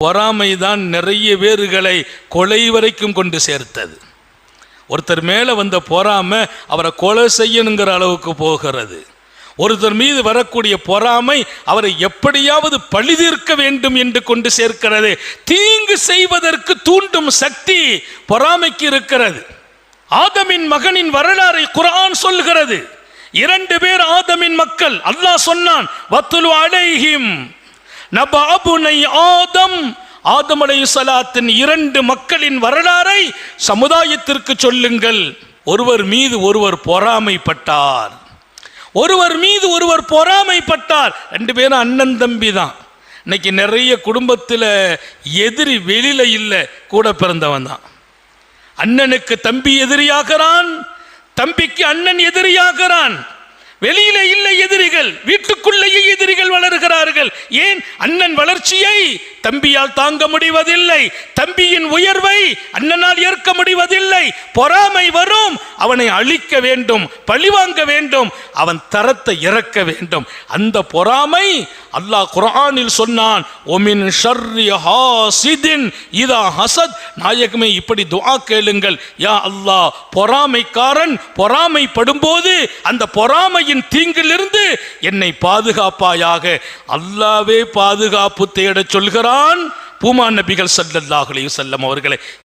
பொறாமைதான் நிறைய பேர்களை கொலை வரைக்கும் கொண்டு சேர்த்தது. ஒருத்தர் மேலே வந்த பொறாமை அவரை கொலை செய்யணுங்கிற அளவுக்கு போகிறது. ஒருத்தர் மீது வரக்கூடிய பொறாமை அவரை எப்படியாவது பழிதீர்க்க வேண்டும் என்று கொண்டு சேர்க்கிறது. தீங்கு செய்வதற்கு தூண்டும் சக்தி பொறாமைக்கு இருக்கிறது. ஆதமின் மகனின் வரலாறை குர்ஆன் சொல்கிறது. 2 பேர் ஆதமின் மக்கள். அல்லாஹ் சொன்னான், வத்துலு அலைஹிம் நபா அபுனை ஆதம். ஆதம் அலைஹிஸ்ஸலாத்தின் 2 மக்களின் வரலாறை சமுதாயத்திற்கு சொல்லுங்கள். ஒருவர் மீது ஒருவர் பொறாமைப்பட்டார். ஒருவர் மீது ஒருவர் பொறாமைப்பட்டார். 2 பேரும் அண்ணன் தம்பி தான். இன்னைக்கு நிறைய குடும்பத்தில் எதிரி வெளியில இல்லை, கூட பிறந்தவன் தான். அண்ணனுக்கு தம்பி எதிரியாகிறான், தம்பிக்கு அண்ணன் எதிரியாகிறான். வெளியில இல்லை எதிரிகள், வீட்டுக்குள்ளேயே எதிரிகள் வளர்கிறார்கள். ஏன்? அண்ணன் வளர்ச்சியை தம்பியால் தாங்க முடிவதில்லை, தம்பியின் உயர்வை அண்ணனால் ஏற்க முடிவதில்லை. பொறாமை வரும், அவனை அழிக்க வேண்டும், பழிவாங்க வேண்டும், அவன் தரத்தை இறக்க வேண்டும். அந்த பொறாமை அல்லாஹ் குர்ஆனில் சொன்னான், ஒமின் ஷர்ரி ஹாசிதின் இதா ஹசத். நாயகமே, இப்படி துஆ கேளுங்கள், யா அல்லாஹ், பொறாமைக்காரன் பொறாமைப்படும்போது அந்த பொறாமையின் தீங்கிலிருந்து என்னை பாதுகாப்பாயாக. அல்லாஹ்வே பாதுகாப்பு தேட சொல்கிறான் பூமா நபிகள் ஸல்லல்லாஹு அலைஹி வஸல்லம் அவர்களை.